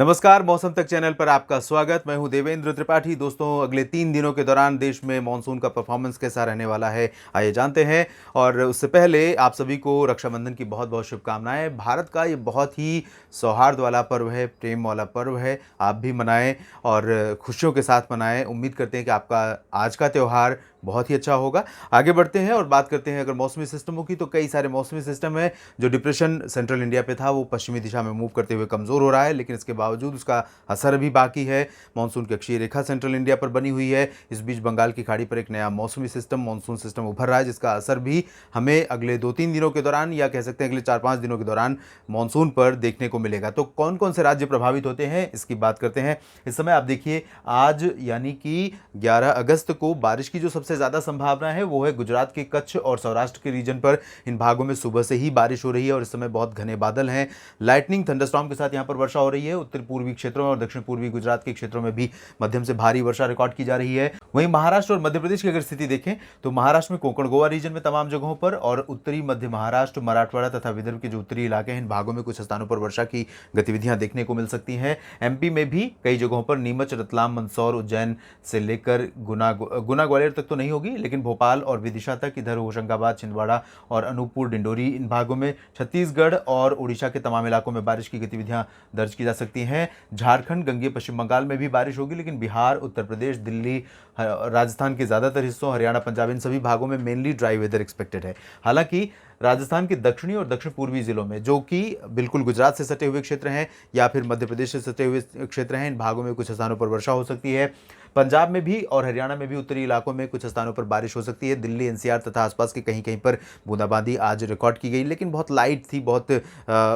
नमस्कार, मौसम तक चैनल पर आपका स्वागत। मैं हूं देवेंद्र त्रिपाठी। दोस्तों, अगले 3 दिनों के दौरान देश में मॉनसून का परफॉर्मेंस कैसा रहने वाला है, आइए जानते हैं। और उससे पहले आप सभी को रक्षाबंधन की बहुत बहुत शुभकामनाएं। भारत का ये बहुत ही सौहार्द वाला पर्व है, प्रेम वाला पर्व है। आप भी मनाएं और खुशियों के साथ मनाएं। उम्मीद करते हैं कि आपका आज का त्यौहार बहुत ही अच्छा होगा। आगे बढ़ते हैं और बात करते हैं अगर मौसमी सिस्टमों की, तो कई सारे मौसमी सिस्टम हैं। जो डिप्रेशन सेंट्रल इंडिया पे था वो पश्चिमी दिशा में मूव करते हुए कमज़ोर हो रहा है, लेकिन इसके बावजूद उसका असर अभी बाकी है। मानसून की अक्षीय रेखा सेंट्रल इंडिया पर बनी हुई है। इस बीच बंगाल की खाड़ी पर एक नया मौसमी सिस्टम, मानसून सिस्टम उभर रहा है, जिसका असर भी हमें अगले 2-3 दिनों के दौरान, या कह सकते हैं अगले 4-5 दिनों के दौरान मानसून पर देखने को मिलेगा। तो कौन कौन से राज्य प्रभावित होते हैं, इसकी बात करते हैं। इस समय आप देखिए, आज यानी कि 11 अगस्त को बारिश की जो सबसे ज़्यादा संभावना है वो है गुजरात के कच्छ और सौराष्ट्र के रीजन पर। इन भागों में सुबह से ही बारिश हो रही है और इस समय बहुत घने बादल हैं। लाइटनिंग थंडरस्टॉर्म के साथ यहाँ पर वर्षा हो रही है। उत्तर पूर्वी क्षेत्रों में और दक्षिण पूर्वी गुजरात के क्षेत्रों में भी मध्यम से भारी वर्षा रिकॉर्ड की जा रही है। वहीं महाराष्ट्र और मध्य प्रदेश की अगर स्थिति देखें तो महाराष्ट्र में कोंकण गोवा रीजन में तमाम जगहों पर, और उत्तरी मध्य महाराष्ट्र, मराठवाड़ा तथा विदर्भ के जो उत्तरी इलाके हैं, इन भागों में कुछ स्थानों पर वर्षा की गतिविधियां देखने को मिल सकती हैं। एमपी में भी कई जगहों पर नीमच, रतलाम, मंदसौर, उज्जैन से लेकर गुना ग्वालियर तक तो नहीं होगी, लेकिन भोपाल और विदिशा तक, इधर होशंगाबाद, छिंदवाड़ा और अनूपपुर, डिंडोरी, इन भागों में, छत्तीसगढ़ और उड़ीसा के तमाम इलाकों में बारिश की गतिविधियां दर्ज की जा सकती हैं। झारखंड, गंगे पश्चिम बंगाल में भी बारिश होगी, लेकिन बिहार, उत्तर प्रदेश, दिल्ली, राजस्थान के ज़्यादातर हिस्सों, हरियाणा, पंजाब, इन सभी भागों में मेनली ड्राई वेदर एक्सपेक्टेड है। हालांकि राजस्थान के दक्षिणी और दक्षिण पूर्वी जिलों में, जो कि बिल्कुल गुजरात से सटे हुए क्षेत्र हैं या फिर मध्य प्रदेश से सटे हुए क्षेत्र हैं, इन भागों में कुछ स्थानों पर वर्षा हो सकती है। पंजाब में भी और हरियाणा में भी उत्तरी इलाकों में कुछ स्थानों पर बारिश हो सकती है। दिल्ली, एनसीआर तथा आसपास के कहीं कहीं पर बूंदाबांदी आज रिकॉर्ड की गई, लेकिन बहुत लाइट थी, बहुत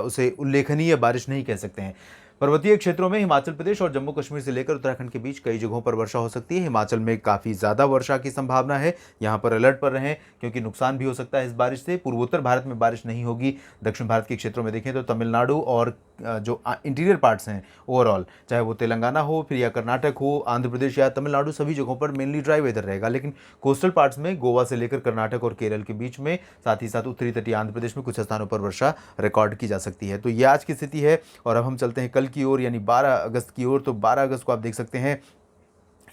उसे उल्लेखनीय बारिश नहीं कह सकते हैं। पर्वतीय क्षेत्रों में हिमाचल प्रदेश और जम्मू कश्मीर से लेकर उत्तराखंड के बीच कई जगहों पर वर्षा हो सकती है। हिमाचल में काफ़ी ज़्यादा वर्षा की संभावना है, यहाँ पर अलर्ट पर रहें क्योंकि नुकसान भी हो सकता है इस बारिश से। पूर्वोत्तर भारत में बारिश नहीं होगी। दक्षिण भारत के क्षेत्रों में देखें तो तमिलनाडु और जो इंटीरियर पार्ट्स हैं ओवरऑल, चाहे वो तेलंगाना हो फिर या कर्नाटक हो, आंध्र प्रदेश या तमिलनाडु, सभी जगहों पर मेनली ड्राई वेदर रहेगा। लेकिन कोस्टल पार्ट्स में गोवा से लेकर कर्नाटक और केरल के बीच में, साथ ही साथ उत्तरी तटीय आंध्र प्रदेश में कुछ स्थानों पर वर्षा रिकॉर्ड की जा सकती है। तो ये आज की स्थिति है। और अब हम चलते हैं कल की ओर, यानी 12 अगस्त की ओर। तो 12 अगस्त को आप देख सकते हैं,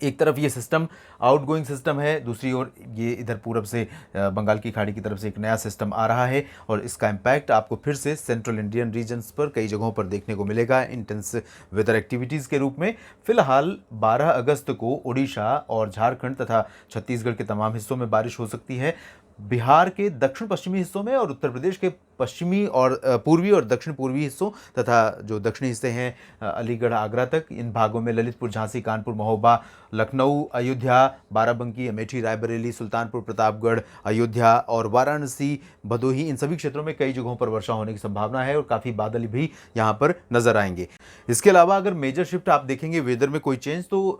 एक तरफ ये सिस्टम आउटगोइंग सिस्टम है, दूसरी ओर ये इधर पूरब से बंगाल की खाड़ी की तरफ से एक नया सिस्टम आ रहा है और इसका इम्पैक्ट आपको फिर से सेंट्रल इंडियन रीजन्स पर कई जगहों पर देखने को मिलेगा इंटेंस वेदर एक्टिविटीज़ के रूप में। फिलहाल 12 अगस्त को उड़ीसा और झारखंड तथा छत्तीसगढ़ के तमाम हिस्सों में बारिश हो सकती है। बिहार के दक्षिण पश्चिमी हिस्सों में और उत्तर प्रदेश के पश्चिमी और पूर्वी और दक्षिण पूर्वी हिस्सों तथा जो दक्षिणी हिस्से हैं अलीगढ़, आगरा तक, इन भागों में ललितपुर, झांसी, कानपुर, महोबा, लखनऊ, अयोध्या, बाराबंकी, अमेठी, रायबरेली, सुल्तानपुर, प्रतापगढ़, अयोध्या और वाराणसी, भदोही, इन सभी क्षेत्रों में कई जगहों पर वर्षा होने की संभावना है और काफ़ी बादल भी यहाँ पर नजर आएंगे। इसके अलावा अगर मेजर शिफ्ट आप देखेंगे वेदर में कोई चेंज, तो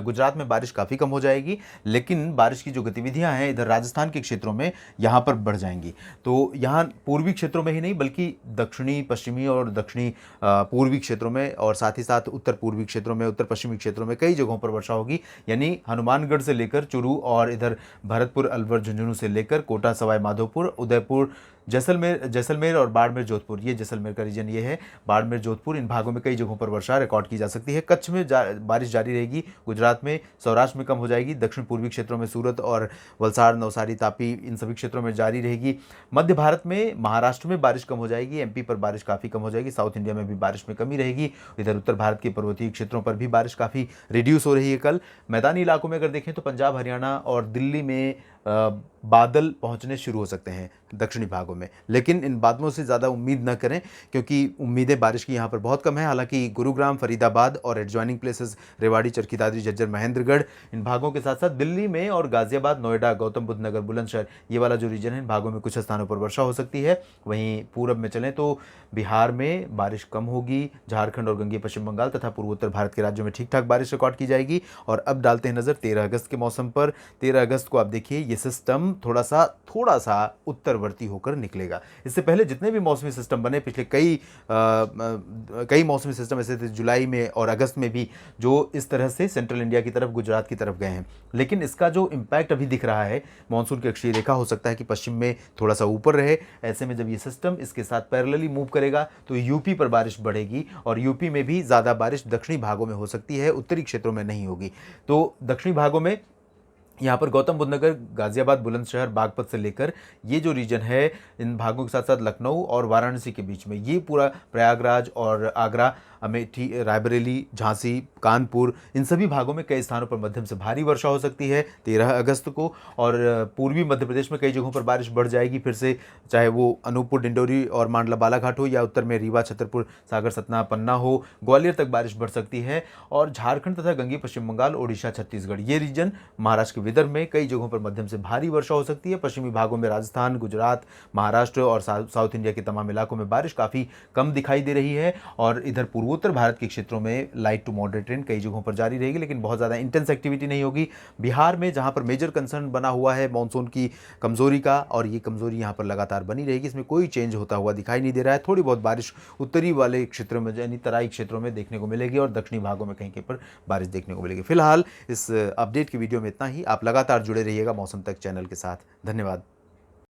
गुजरात में बारिश काफ़ी कम हो जाएगी, लेकिन बारिश की जो गतिविधियाँ हैं इधर राजस्थान के क्षेत्रों में यहाँ पर बढ़ जाएंगी। तो यहाँ पूर्वी क्षेत्रों में ही नहीं बल्कि दक्षिणी, पश्चिमी और दक्षिणी पूर्वी क्षेत्रों में और साथ ही साथ उत्तर पूर्वी क्षेत्रों में, उत्तर पश्चिमी क्षेत्रों में कई जगहों पर वर्षा होगी। यानी हनुमानगढ़ से लेकर चुरू और इधर भरतपुर, अलवर, झुंझुनू से लेकर कोटा, सवाई माधोपुर, उदयपुर, जैसलमेर और बाड़मेर, जोधपुर, ये जैसलमेर का रीजन ये है, बाड़मेर, जोधपुर, इन भागों में कई जगहों पर वर्षा रिकॉर्ड की जा सकती है। कच्छ में बारिश जारी रहेगी। गुजरात में, सौराष्ट्र में कम हो जाएगी। दक्षिण पूर्वी क्षेत्रों में सूरत और वलसाड़, नवसारी, तापी, इन सभी क्षेत्रों में जारी रहेगी। मध्य भारत में, महाराष्ट्र में बारिश कम हो जाएगी। एमपी पर बारिश काफ़ी कम हो जाएगी। साउथ इंडिया में भी बारिश में कमी रहेगी। इधर उत्तर भारत के पर्वतीय क्षेत्रों पर भी बारिश काफ़ी रिड्यूस हो रही है कल। मैदानी इलाकों में अगर देखें तो पंजाब, हरियाणा और दिल्ली में बादल पहुंचने शुरू हो सकते हैं दक्षिणी भागों में, लेकिन इन बादलों से ज़्यादा उम्मीद न करें क्योंकि उम्मीदें बारिश की यहाँ पर बहुत कम है। हालांकि गुरुग्राम, फरीदाबाद और एडजॉइनिंग प्लेसेस रेवाड़ी, चरखी दादरी, झज्जर, महेंद्रगढ़, इन भागों के साथ साथ दिल्ली में और गाजियाबाद, नोएडा, गौतम बुद्ध नगर, बुलंदशहर, ये वाला जो रीजन है, इन भागों में कुछ स्थानों पर वर्षा हो सकती है। वहीं पूरब में चलें तो बिहार में बारिश कम होगी। झारखंड और गंगे पश्चिम बंगाल तथा पूर्वोत्तर भारत के राज्यों में ठीक ठाक बारिश रिकॉर्ड की जाएगी। और अब डालते हैं नज़र 13 अगस्त के मौसम पर। 13 अगस्त को आप देखिए, ये सिस्टम थोड़ा सा उत्तरवर्ती होकर निकलेगा। इससे पहले जितने भी मौसमी सिस्टम बने, पिछले कई मौसमी सिस्टम ऐसे थे जुलाई में और अगस्त में भी, जो इस तरह से सेंट्रल इंडिया की तरफ, गुजरात की तरफ गए हैं। लेकिन इसका जो इम्पैक्ट अभी दिख रहा है, मानसून की अक्षीय रेखा हो सकता है कि पश्चिम में थोड़ा सा ऊपर रहे। ऐसे में जब ये सिस्टम इसके साथ पैरेलली मूव करेगा तो यूपी पर बारिश बढ़ेगी और यूपी में भी ज़्यादा बारिश दक्षिणी भागों में हो सकती है, उत्तरी क्षेत्रों में नहीं होगी। तो दक्षिणी भागों में यहाँ पर गौतम बुद्ध नगर, गाजियाबाद, बुलंदशहर, बागपत से लेकर ये जो रीजन है, इन भागों के साथ साथ लखनऊ और वाराणसी के बीच में, ये पूरा प्रयागराज और आगरा, अमेठी, रायबरेली, झांसी, कानपुर, इन सभी भागों में कई स्थानों पर मध्यम से भारी वर्षा हो सकती है 13 अगस्त को। और पूर्वी मध्य प्रदेश में कई जगहों पर बारिश बढ़ जाएगी फिर से, चाहे वो अनूपपुर, डिंडोरी और मांडला बालाघाट हो, या उत्तर में रीवा, छतरपुर, सागर, सतना, पन्ना हो, ग्वालियर तक बारिश बढ़ सकती है। और झारखंड तथा गंगे पश्चिम बंगाल, ओडिशा, छत्तीसगढ़, ये रीजन, महाराष्ट्र के विदर्भ में कई जगहों पर मध्यम से भारी वर्षा हो सकती है। पश्चिमी भागों में राजस्थान, गुजरात, महाराष्ट्र और साउथ इंडिया के तमाम इलाकों में बारिश काफ़ी कम दिखाई दे रही है। और इधर पूर्वोत्तर भारत के क्षेत्रों में लाइट टू मॉडरेट रेन कई जगहों पर जारी रहेगी, लेकिन बहुत ज़्यादा इंटेंस एक्टिविटी नहीं होगी। बिहार में, जहां पर मेजर कंसर्न बना हुआ है मानसून की कमजोरी का, और ये कमजोरी यहां पर लगातार बनी रहेगी, इसमें कोई चेंज होता हुआ दिखाई नहीं दे रहा है। थोड़ी बहुत बारिश उत्तरी वाले क्षेत्रों में, यानी तराई क्षेत्रों में देखने को मिलेगी और दक्षिणी भागों में कहीं कहीं पर बारिश देखने को मिलेगी। फिलहाल इस अपडेट की वीडियो में इतना ही। आप लगातार जुड़े रहिएगा मौसम तक चैनल के साथ। धन्यवाद।